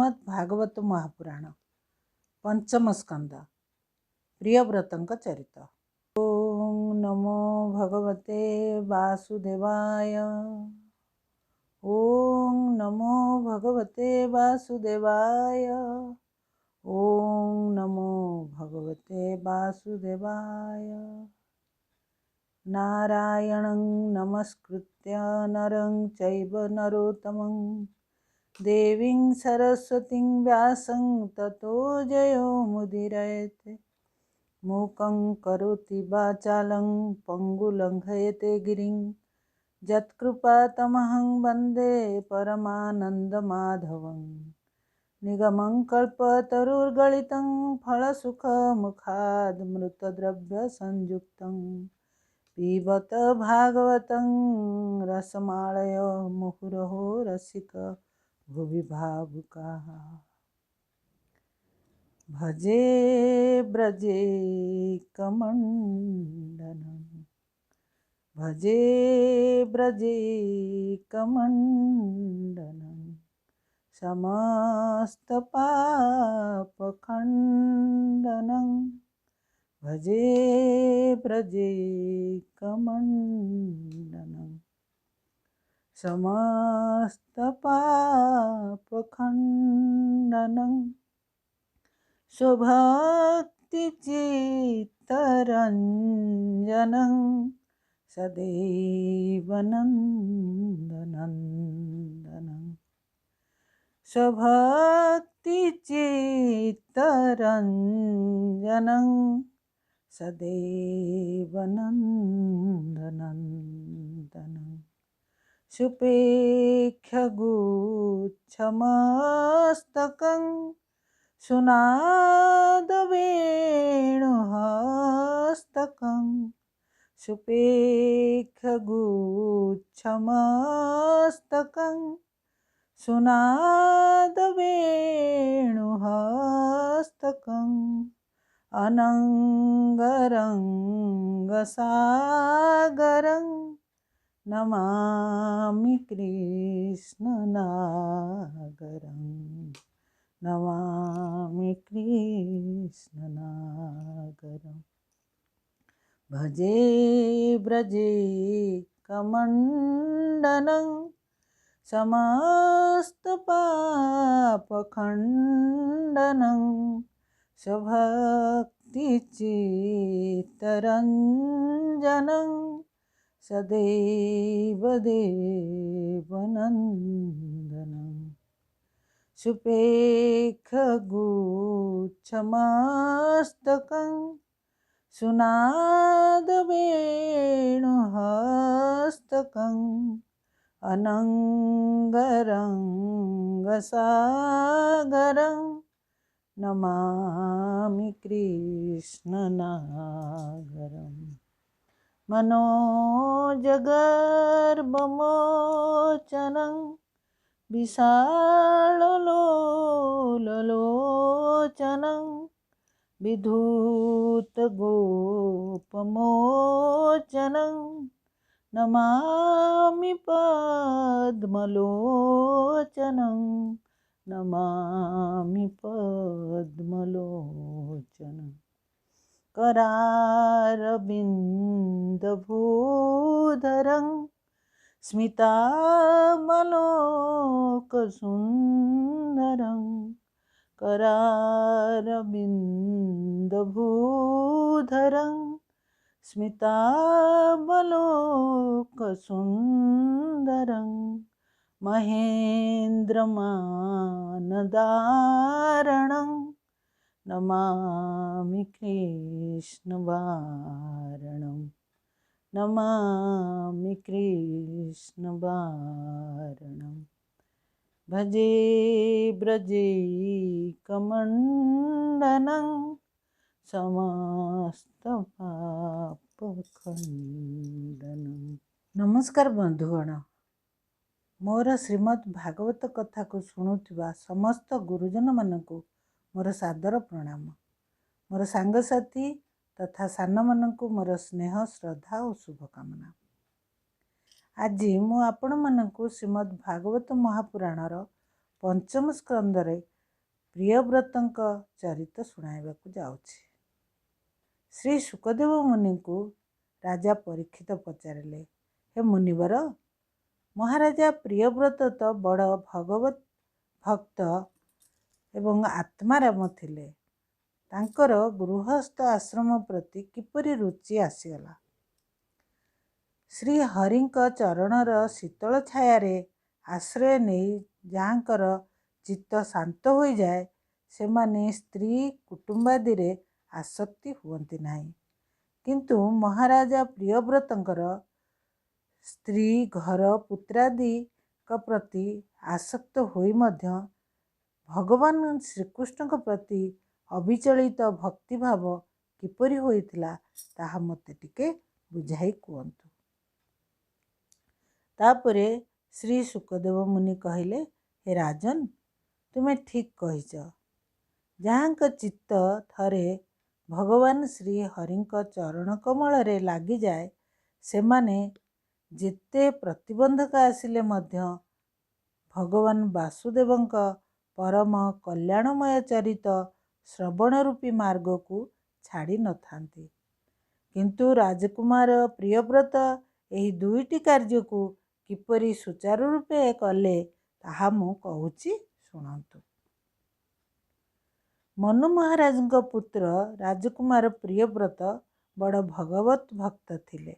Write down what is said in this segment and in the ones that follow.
श्रीमद् भागवत महापुराण पंचम स्कंद प्रियव्रतंक चरित। ओं नमो भगवते वासुदेवाय। ओं नमो भगवते वासुदेवाय। ओं नमो भगवते वासुदेवाय। नारायणं नमस्कृत्य नरं चैव नरोत्तमं देवीं सरस्वतीं व्यासं ततो जयो मुदीरयेत्। मूकं करोति वाचालं पङ्गुलङ्घयते गिरिं यत्कृपातमहं वन्दे परमानन्दमाधवं। निगमं कल्पतरुर्गलितं फलसुखमुखादमृतद्रव्यसंयुक्तं पिबत भागवतं रसमालय मुहुरहो रसिका भुवि भावुकाः। भजे ब्रजेकमण्डनं भजे ब्रजेकमण्डनं समस्तपापखण्डनं भजे ब्रजेकमण्डनं समस्तपापखण्डनं स्वभक्तिचित्तरञ्जनं सदैव नन्दनन्दनं स्वभक्तिचित्तरञ्जनं सदैव नन्दनन्दनं सुपेख्यगुच्छमस्तकं सुनादवेणुहस्तकं सुपेख्यगुच्छमस्तकं सुनादवेणुहस्तकम् अनङ्गरङ्गसागरं नमामि कृष्णनागरं नमामि कृष्णनागरं। भजे ब्रजेकमण्डनं समस्तपापखण्डनं स्वभक्तिचित्तरञ्जनं सदैव देवनन्दनं सुपेख्यगुच्छमस्तकं सुनादवेणुहस्तकं अनङ्गरङ्गसागरं नमामि कृष्णनागरं। मनोजगर्भमोचनं विशाललोललोचनं विधूतगोपमोचनं नमामि पद्मलोचनं नमामि पद्मलोचनं। करारविन्दभूधरं स्मितामलोकसुन्दरं करारविन्दभूधरं स्मितामलोकसुन्दरं महेन्द्रमानदारणं नमामि कृष्णवारणं नमामि कृष्णवारणं। भजे ब्रजेकमण्डनं समस्तपापखण्डनं। नमस्कार बंधुगण, मोर श्रीमद् भागवत कथा को शुणुथिबा समस्त गुरुजन मानकु मोर सादर प्रणाम। मोर सांगसाथी तथा सान मानकु मोर स्नेह श्रद्धा और शुभकामना। आज मु आपण मानकु श्रीमद् भागवत महापुराणर पंचम स्कंदरे ପ୍ରିୟବ୍ରତଙ୍କ ଚରିତ ଶୁଣାଇବାକୁ ଯାଉଛି। ଶ୍ରୀ ଶୁକଦେବ ମୁନିଙ୍କୁ ରାଜା ପରୀକ୍ଷିତ ପଚାରିଲେ, ହେ ମୁନିବର, ମହାରାଜା ପ୍ରିୟବ୍ରତ ତ ବଡ଼ ଭଗବତ ଭକ୍ତ ଏବଂ ଆତ୍ମାରାମ ଥିଲେ। ତାଙ୍କର ଗୃହସ୍ଥ ଆଶ୍ରମ ପ୍ରତି କିପରି ରୁଚି ଆସିଗଲା? ଶ୍ରୀ ହରିଙ୍କ ଚରଣର ଶୀତଳ ଛାୟାରେ ଆଶ୍ରୟ ନେଇ ଯାହାଙ୍କର ଚିତ୍ତ ଶାନ୍ତ ହୋଇଯାଏ, ସେମାନେ ସ୍ତ୍ରୀ କୁଟୁମ୍ବାଦିରେ ଆସକ୍ତି ହୁଅନ୍ତି ନାହିଁ। କିନ୍ତୁ ମହାରାଜା ପ୍ରିୟବ୍ରତଙ୍କର ସ୍ତ୍ରୀ, ଘର, ପୁତ୍ରାଦିଙ୍କ ପ୍ରତି ଆସକ୍ତ ହୋଇ ମଧ୍ୟ ଭଗବାନ ଶ୍ରୀକୃଷ୍ଣଙ୍କ ପ୍ରତି ଅବିଚଳିତ ଭକ୍ତିଭାବ କିପରି ହୋଇଥିଲା, ତାହା ମୋତେ ଟିକେ ବୁଝାଇ କୁହନ୍ତୁ। ତାପରେ ଶ୍ରୀ ଶୁକଦେବ ମୁନି କହିଲେ, ହେ ରାଜନ, ତୁମେ ଠିକ୍ କହିଛ। ଯାହାଙ୍କ ଚିତ୍ତ ଥରେ ଭଗବାନ ଶ୍ରୀ ହରିଙ୍କ ଚରଣ କମଳରେ ଲାଗିଯାଏ, ସେମାନେ ଯେତେ ପ୍ରତିବନ୍ଧକ ଆସିଲେ ମଧ୍ୟ ଭଗବାନ ବାସୁଦେବଙ୍କ ପରମ କଲ୍ୟାଣମୟ ଚରିତ ଶ୍ରବଣ ରୂପୀ ମାର୍ଗକୁ ଛାଡ଼ି ନଥାନ୍ତି। କିନ୍ତୁ ରାଜକୁମାର ପ୍ରିୟବ୍ରତ ଏହି ଦୁଇଟି କାର୍ଯ୍ୟକୁ କିପରି ସୁଚାରୁ ରୂପେ କଲେ, ତାହା ମୁଁ କହୁଛି, ଶୁଣନ୍ତୁ। ମନୁ ମହାରାଜଙ୍କ ପୁତ୍ର ରାଜକୁମାର ପ୍ରିୟବ୍ରତ ବଡ଼ ଭଗବତ ଭକ୍ତ ଥିଲେ।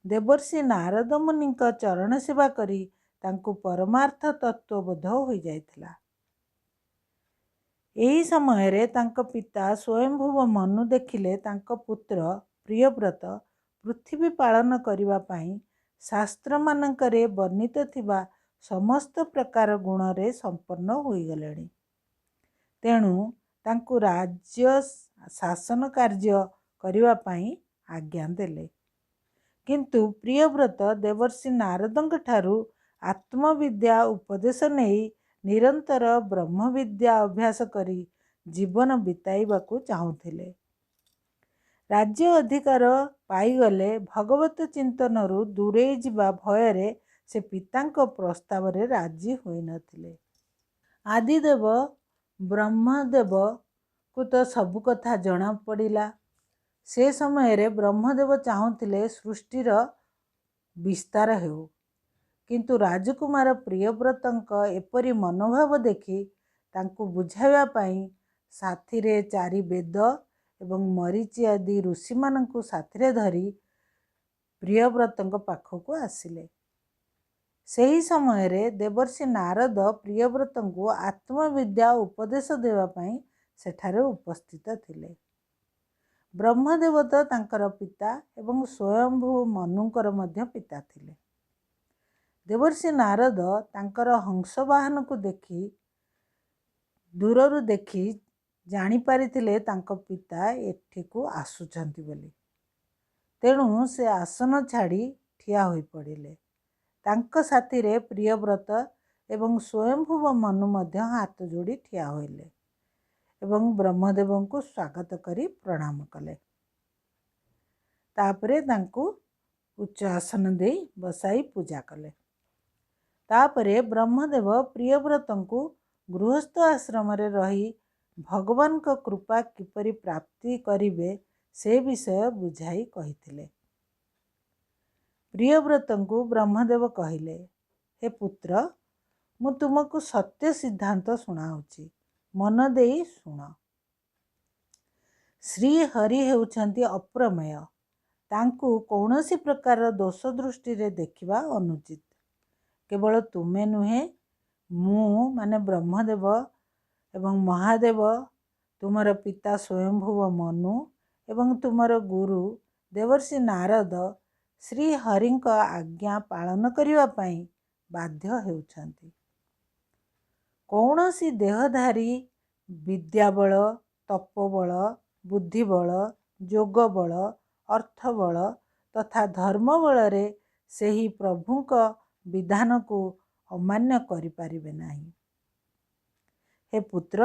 ଦେବର୍ଷି ନାରଦ ମୁନିଙ୍କ ଚରଣ ସେବା କରି ତାଙ୍କୁ ପରମାର୍ଥ ତତ୍ତ୍ୱବୋଧ ହୋଇଯାଇଥିଲା। ଏହି ସମୟରେ ତାଙ୍କ ପିତା ସ୍ୱୟଂଭୁବ ମନୁ ଦେଖିଲେ ତାଙ୍କ ପୁତ୍ର ପ୍ରିୟବ୍ରତ ପୃଥିବୀ ପାଳନ କରିବା ପାଇଁ ଶାସ୍ତ୍ରମାନଙ୍କରେ ବର୍ଣ୍ଣିତ ଥିବା ସମସ୍ତ ପ୍ରକାର ଗୁଣରେ ସମ୍ପନ୍ନ ହୋଇଗଲେଣି। ତେଣୁ ତାଙ୍କୁ ରାଜ୍ୟ ଶାସନ କାର୍ଯ୍ୟ କରିବା ପାଇଁ ଆଜ୍ଞା ଦେଲେ। କିନ୍ତୁ ପ୍ରିୟବ୍ରତ ଦେବର୍ଷି ନାରଦଙ୍କ ଠାରୁ ଆତ୍ମବିଦ୍ୟା ଉପଦେଶ ନେଇ ନିରନ୍ତର ବ୍ରହ୍ମବିଦ୍ୟା ଅଭ୍ୟାସ କରି ଜୀବନ ବିତାଇବାକୁ ଚାହୁଁଥିଲେ। ରାଜ୍ୟ ଅଧିକାର ପାଇଗଲେ ଭଗବତ ଚିନ୍ତନରୁ ଦୂରେଇ ଯିବା ଭୟରେ ସେ ପିତାଙ୍କ ପ୍ରସ୍ତାବରେ ରାଜି ହୋଇନଥିଲେ। ଆଦିଦେବ ବ୍ରହ୍ମଦେବକୁ ତ ସବୁ କଥା ଜଣା ପଡ଼ିଲା। ସେ ସମୟରେ ବ୍ରହ୍ମଦେବ ଚାହୁଁଥିଲେ ସୃଷ୍ଟିର ବିସ୍ତାର ହେଉ। କିନ୍ତୁ ରାଜକୁମାର ପ୍ରିୟବ୍ରତଙ୍କ ଏପରି ମନୋଭାବ ଦେଖି ତାଙ୍କୁ ବୁଝାଇବା ପାଇଁ ସାଥିରେ 4 ବେଦ ଏବଂ ମରୀଚି ଆଦି ଋଷିମାନଙ୍କୁ ସାଥିରେ ଧରି ପ୍ରିୟବ୍ରତଙ୍କ ପାଖକୁ ଆସିଲେ। ସେହି ସମୟରେ ଦେବର୍ଷି ନାରଦ ପ୍ରିୟବ୍ରତଙ୍କୁ ଆତ୍ମବିଦ୍ୟା ଉପଦେଶ ଦେବା ପାଇଁ ସେଠାରେ ଉପସ୍ଥିତ ଥିଲେ। ବ୍ରହ୍ମଦେବ ତ ତାଙ୍କର ପିତା ଏବଂ ସ୍ୱୟଂଭୁ ମନୁଙ୍କର ମଧ୍ୟ ପିତା ଥିଲେ। ଦେବର୍ଷି ନାରଦ ତାଙ୍କର ହଂସ ବାହନକୁ ଦୂରରୁ ଦେଖି ଜାଣିପାରିଥିଲେ ତାଙ୍କ ପିତା ଏଠିକୁ ଆସୁଛନ୍ତି ବୋଲି। ତେଣୁ ସେ ଆସନ ଛାଡ଼ି ଠିଆ ହୋଇପଡ଼ିଲେ। ତାଙ୍କ ସାଥିରେ ପ୍ରିୟବ୍ରତ ଏବଂ ସ୍ୱୟଂଭୁବ ମନୁ ମଧ୍ୟ ହାତ ଯୋଡ଼ି ଠିଆ ହୋଇଲେ ଏବଂ ବ୍ରହ୍ମଦେବଙ୍କୁ ସ୍ୱାଗତ କରି ପ୍ରଣାମ କଲେ। ତାପରେ ତାଙ୍କୁ ଉଚ୍ଚ ଆସନ ଦେଇ ବସାଇ ପୂଜା କଲେ। ତାପରେ ବ୍ରହ୍ମଦେବ ପ୍ରିୟବ୍ରତଙ୍କୁ ଗୃହସ୍ଥ ଆଶ୍ରମରେ ରହି ଭଗବାନଙ୍କ କୃପା କିପରି ପ୍ରାପ୍ତି କରିବେ ସେ ବିଷୟ ବୁଝାଇ କହିଥିଲେ। ପ୍ରିୟବ୍ରତଙ୍କୁ ବ୍ରହ୍ମଦେବ କହିଲେ, ହେ ପୁତ୍ର, ମୁଁ ତୁମକୁ ସତ୍ୟ ସିଦ୍ଧାନ୍ତ ଶୁଣାଉଛି, ମନ ଦେଇ ଶୁଣ। ଶ୍ରୀ ହରି ହେଉଛନ୍ତି ଅପ୍ରମେୟ। ତାଙ୍କୁ କୌଣସି ପ୍ରକାର ଦୋଷ ଦୃଷ୍ଟିରେ ଦେଖିବା ଅନୁଚିତ। କେବଳ ତୁମେ ନୁହେଁ, ମୁଁ ମାନେ ବ୍ରହ୍ମଦେବ ଏବଂ ମହାଦେବ, ତୁମର ପିତା ସ୍ୱୟଂଭୁବ ମନୁ ଏବଂ ତୁମର ଗୁରୁ ଦେବର୍ଷି ନାରଦ ଶ୍ରୀ ହରିଙ୍କ ଆଜ୍ଞା ପାଳନ କରିବା ପାଇଁ ବାଧ୍ୟ ହେଉଛନ୍ତି। କୌଣସି ଦେହଧାରୀ ବିଦ୍ୟାବଳ, ତପୋବଳ, ବୁଦ୍ଧିବଳ, ଯୋଗବଳ, ଅର୍ଥବଳ ତଥା ଧର୍ମବଳରେ ସେହି ପ୍ରଭୁଙ୍କ ବିଧାନକୁ ଅମାନ୍ୟ କରିପାରିବେ ନାହିଁ। ହେ ପୁତ୍ର,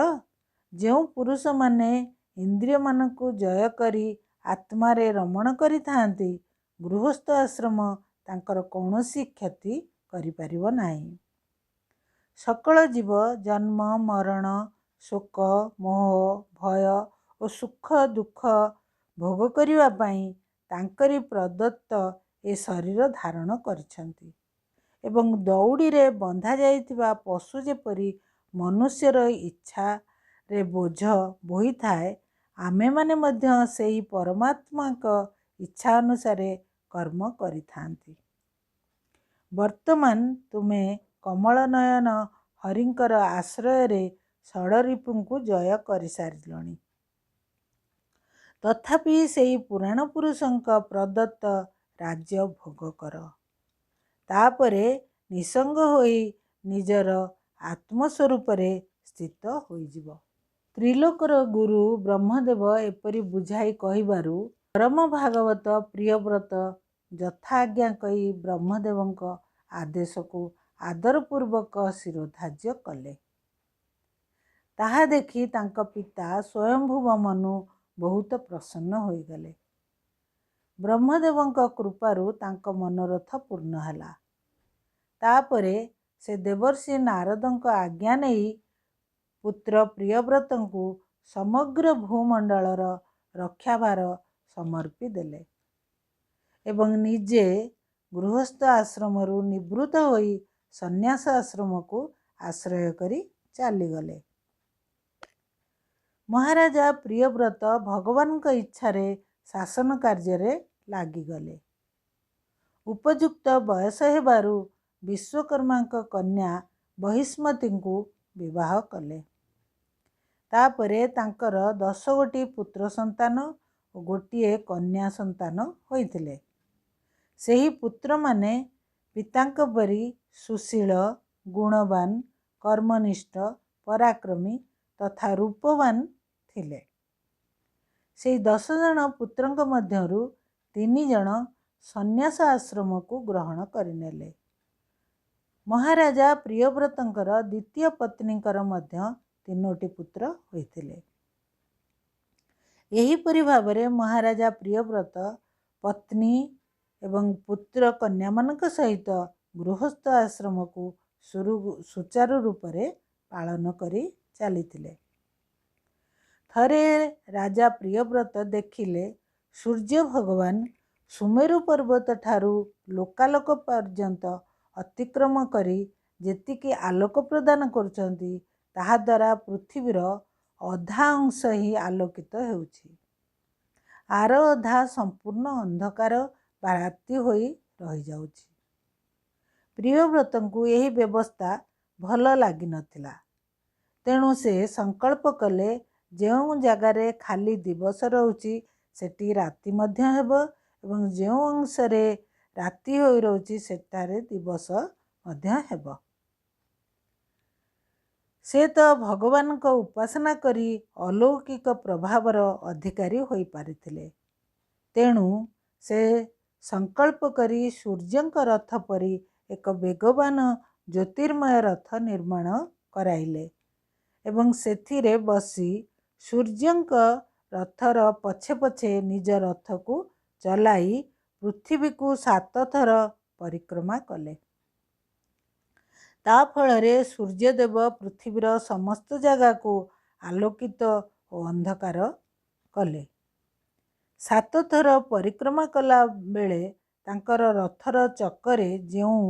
ଯେଉଁ ପୁରୁଷମାନେ ଇନ୍ଦ୍ରିୟମାନଙ୍କୁ ଜୟ କରି ଆତ୍ମାରେ ରମଣ କରିଥାନ୍ତି, ଗୃହସ୍ଥ ଆଶ୍ରମ ତାଙ୍କର କୌଣସି କ୍ଷତି କରିପାରିବ ନାହିଁ। ସକଳ ଜୀବ ଜନ୍ମ, ମରଣ, ଶୋକ, ମୋହ, ଭୟ ଓ ସୁଖ ଦୁଃଖ ଭୋଗ କରିବା ପାଇଁ ତାଙ୍କରି ପ୍ରଦତ୍ତ ଏ ଶରୀର ଧାରଣ କରିଛନ୍ତି ଏବଂ ଦଉଡ଼ିରେ ବନ୍ଧା ଯାଇଥିବା ପଶୁ ଯେପରି ମନୁଷ୍ୟର ଇଚ୍ଛାରେ ବୋଝ ବୋହିଥାଏ, ଆମେମାନେ ମଧ୍ୟ ସେହି ପରମାତ୍ମାଙ୍କ ଇଚ୍ଛା ଅନୁସାରେ କର୍ମ କରିଥାନ୍ତି। ବର୍ତ୍ତମାନ ତୁମେ କମଳନୟନ ହରିଙ୍କର ଆଶ୍ରୟରେ ଷଡ଼ରିପୁଙ୍କୁ ଜୟ କରିସାରିଲଣି। ତଥାପି ସେହି ପୁରାଣ ପୁରୁଷଙ୍କ ପ୍ରଦତ୍ତ ରାଜ୍ୟ ଭୋଗ କର। ତାପରେ ନିଃସଙ୍ଗ ହୋଇ ନିଜର ଆତ୍ମସ୍ୱରୂପରେ ସ୍ଥିତ ହୋଇଯିବ। ତ୍ରିଲୋକର ଗୁରୁ ବ୍ରହ୍ମଦେବ ଏପରି ବୁଝାଇ କହିବାରୁ ପରମ ଭାଗବତ ପ୍ରିୟବ୍ରତ ଯଥା ଆଜ୍ଞା କହି ବ୍ରହ୍ମଦେବଙ୍କ ଆଦେଶକୁ ଆଦରପୂର୍ବକ ଶିରୋଧାର୍ଯ୍ୟ କଲେ। ତାହା ଦେଖି ତାଙ୍କ ପିତା ସ୍ୱୟଂଭୁବ ମନୁ ବହୁତ ପ୍ରସନ୍ନ ହୋଇଗଲେ। ବ୍ରହ୍ମଦେବଙ୍କ କୃପାରୁ ତାଙ୍କ ମନୋରଥ ପୂର୍ଣ୍ଣ ହେଲା। ତାପରେ ସେ ଦେବର୍ଷି ନାରଦଙ୍କ ଆଜ୍ଞା ନେଇ ପୁତ୍ର ପ୍ରିୟବ୍ରତଙ୍କୁ ସମଗ୍ର ଭୂମଣ୍ଡଳର ରକ୍ଷାଭାର ସମର୍ପି ଦେଲେ ଏବଂ ନିଜେ ଗୃହସ୍ଥ ଆଶ୍ରମରୁ ନିବୃତ୍ତ ହୋଇ ସନ୍ନ୍ୟାସ ଆଶ୍ରମକୁ ଆଶ୍ରୟ କରି ଚାଲିଗଲେ। ମହାରାଜା ପ୍ରିୟବ୍ରତ ଭଗବାନଙ୍କ ଇଚ୍ଛାରେ ଶାସନ କାର୍ଯ୍ୟରେ ଲାଗିଗଲେ। ଉପଯୁକ୍ତ ବୟସ ହେବାରୁ ବିଶ୍ୱକର୍ମାଙ୍କ କନ୍ୟା ବହିଷ୍ମତୀଙ୍କୁ ବିବାହ କଲେ। ତାପରେ ତାଙ୍କର 10 ଗୋଟି ପୁତ୍ର ସନ୍ତାନ ଓ ଗୋଟିଏ କନ୍ୟା ସନ୍ତାନ ହୋଇଥିଲେ। ସେହି ପୁତ୍ରମାନେ ପିତାଙ୍କ ପରି ସୁଶୀଳ, ଗୁଣବାନ, କର୍ମନିଷ୍ଠ, ପରାକ୍ରମୀ ତଥା ରୂପବାନ ଥିଲେ। ସେହି 10 ଜଣ ପୁତ୍ରଙ୍କ ମଧ୍ୟରୁ 3 ଜଣ ସନ୍ନ୍ୟାସ ଆଶ୍ରମକୁ ଗ୍ରହଣ କରିନେଲେ। ମହାରାଜା ପ୍ରିୟବ୍ରତଙ୍କର ଦ୍ୱିତୀୟ ପତ୍ନୀଙ୍କର ମଧ୍ୟ 3ଟି ପୁତ୍ର ହୋଇଥିଲେ। ଏହିପରି ଭାବରେ ମହାରାଜା ପ୍ରିୟବ୍ରତ ପତ୍ନୀ ଏବଂ ପୁତ୍ର କନ୍ୟାମାନଙ୍କ ସହିତ ଗୃହସ୍ଥ ଆଶ୍ରମକୁ ସୁଚାରୁ ରୂପରେ ପାଳନ କରି ଚାଲିଥିଲେ। ଥରେ ରାଜା ପ୍ରିୟବ୍ରତ ଦେଖିଲେ ସୂର୍ଯ୍ୟ ଭଗବାନ ସୁମେରୁ ପର୍ବତ ଠାରୁ ଲୋକାଲୋକ ପର୍ଯ୍ୟନ୍ତ ଅତିକ୍ରମ କରି ଯେତିକି ଆଲୋକ ପ୍ରଦାନ କରୁଛନ୍ତି, ତାହାଦ୍ୱାରା ପୃଥିବୀର ଅଧା ଅଂଶ ହିଁ ଆଲୋକିତ ହେଉଛି। ଆର ଅଧା ସମ୍ପୂର୍ଣ୍ଣ ଅନ୍ଧକାର ବା ରାତି ହୋଇ ରହିଯାଉଛି। ପ୍ରିୟବ୍ରତଙ୍କୁ ଏହି ବ୍ୟବସ୍ଥା ଭଲ ଲାଗିନଥିଲା। ତେଣୁ ସେ ସଂକଳ୍ପ କଲେ, ଯେଉଁ ଜାଗାରେ ଖାଲି ଦିବସ ରହୁଛି ସେଠି ରାତି ମଧ୍ୟ ହେବ ଏବଂ ଯେଉଁ ଅଂଶରେ ରାତି ହୋଇ ରହୁଛି ସେଠାରେ ଦିବସ ମଧ୍ୟ ହେବ। ସେ ତ ଭଗବାନଙ୍କ ଉପାସନା କରି ଅଲୌକିକ ପ୍ରଭାବର ଅଧିକାରୀ ହୋଇପାରିଥିଲେ। ତେଣୁ ସେ ସଂକଳ୍ପ କରି ସୂର୍ଯ୍ୟଙ୍କ ରଥ ପରି ଏକ ବେଗବାନ ଜ୍ୟୋତିର୍ମୟ ରଥ ନିର୍ମାଣ କରାଇଲେ ଏବଂ ସେଥିରେ ବସି ସୂର୍ଯ୍ୟଙ୍କ ରଥର ପଛେ ପଛେ ନିଜ ରଥକୁ ଚଲାଇ ପୃଥିବୀକୁ 7 ଥର ପରିକ୍ରମା କଲେ। ତା ଫଳରେ ସୂର୍ଯ୍ୟଦେବ ପୃଥିବୀର ସମସ୍ତ ଜାଗାକୁ ଆଲୋକିତ ଓ ଅନ୍ଧକାର କଲେ। 7 ଥର ପରିକ୍ରମା କଲା ବେଳେ ତାଙ୍କର ରଥର ଚକରେ ଯେଉଁ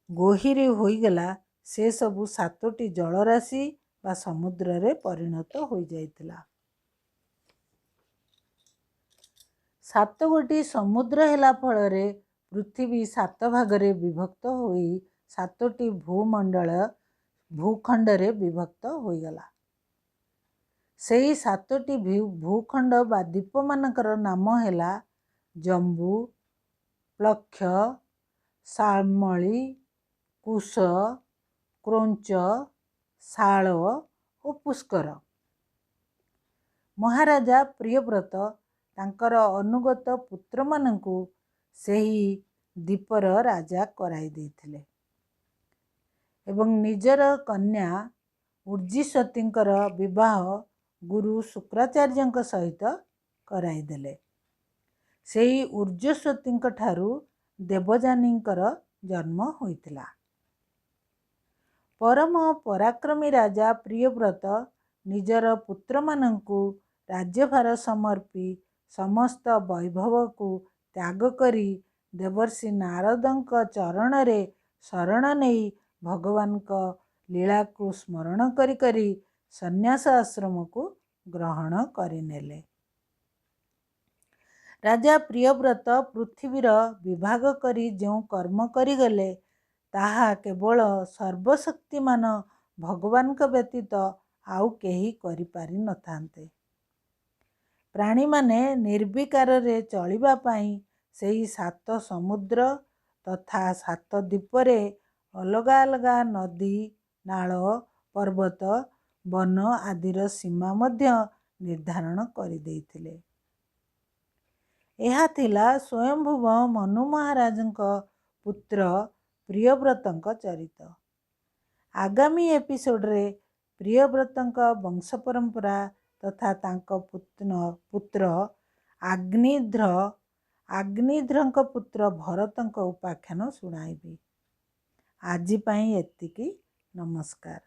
ଗୋହିରୀ ହୋଇଗଲା, ସେ ସବୁ 7ଟି ଜଳରାଶି ବା ସମୁଦ୍ରରେ ପରିଣତ ହୋଇଯାଇଥିଲା। 7 ଗୋଟି ସମୁଦ୍ର ହେଲା ଫଳରେ ପୃଥିବୀ 7 ଭାଗରେ ବିଭକ୍ତ ହୋଇ 7ଟି ଭୂଖଣ୍ଡରେ ବିଭକ୍ତ ହୋଇଗଲା। ସେହି 7ଟି ଭୂଖଣ୍ଡ ବା ଦ୍ୱୀପମାନଙ୍କର ନାମ ହେଲା ଜମ୍ବୁ, ପ୍ଳକ୍ଷ, ଶାଳମଳୀ, କୁଶ, କ୍ରୌଞ୍ଚ, ଶାଳ ଓ ପୁଷ୍କର। ମହାରାଜା ପ୍ରିୟବ୍ରତ ତାଙ୍କର ଅନୁଗତ ପୁତ୍ରମାନଙ୍କୁ ସେହି ଦ୍ୱୀପର ରାଜା କରାଇ ଦେଇଥିଲେ ଏବଂ ନିଜର କନ୍ୟା ଉର୍ଜିଶ୍ୱତୀଙ୍କର ବିବାହ ଗୁରୁ ଶୁକ୍ରାଚାର୍ଯ୍ୟଙ୍କ ସହିତ କରାଇଦେଲେ। ସେହି ଉର୍ଜସ୍ୱତୀଙ୍କ ଠାରୁ ଦେବଯାନୀଙ୍କର ଜନ୍ମ ହୋଇଥିଲା। ପରମ ପରାକ୍ରମୀ ରାଜା ପ୍ରିୟବ୍ରତ ନିଜର ପୁତ୍ରମାନଙ୍କୁ ରାଜ୍ୟଭାର ସମର୍ପି ସମସ୍ତ ବୈଭବକୁ ତ୍ୟାଗ କରି ଦେବର୍ଷି ନାରଦଙ୍କ ଚରଣରେ ଶରଣ ନେଇ ଭଗବାନଙ୍କ ଲୀଳାକୁ ସ୍ମରଣ କରି କରି ସନ୍ନ୍ୟାସ ଆଶ୍ରମକୁ ଗ୍ରହଣ କରିନେଲେ। ରାଜା ପ୍ରିୟବ୍ରତ ପୃଥିବୀର ବିଭାଗ କରି ଯେଉଁ କର୍ମ କରିଗଲେ ତାହା କେବଳ ସର୍ବଶକ୍ତିମାନ ଭଗବାନଙ୍କ ବ୍ୟତୀତ ଆଉ କେହି କରିପାରିନଥାନ୍ତେ। ପ୍ରାଣୀମାନେ ନିର୍ବିକାରରେ ଚଳିବା ପାଇଁ ସେହି 7 ସମୁଦ୍ର ତଥା 7 ଦ୍ୱୀପରେ ଅଲଗା ଅଲଗା ନଦୀ, ନାଳ, ପର୍ବତ, ବନ ଆଦିର ସୀମା ମଧ୍ୟ ନିର୍ଦ୍ଧାରଣ କରିଦେଇଥିଲେ। ଏହା ଥିଲା ସ୍ୱୟଂଭୁବ ମନୁ ମହାରାଜଙ୍କ ପୁତ୍ର ପ୍ରିୟବ୍ରତଙ୍କ ଚରିତ। ଆଗାମୀ ଏପିସୋଡ଼ରେ ପ୍ରିୟବ୍ରତଙ୍କ ବଂଶ ପରମ୍ପରା ତଥା ତାଙ୍କ ପୁତ୍ର ଆଗ୍ନିଧ୍ରଙ୍କ ପୁତ୍ର ଭରତଙ୍କ ଉପାଖ୍ୟାନ ଶୁଣାଇବି। ଆଜି ପାଇଁ ଏତିକି। ନମସ୍କାର।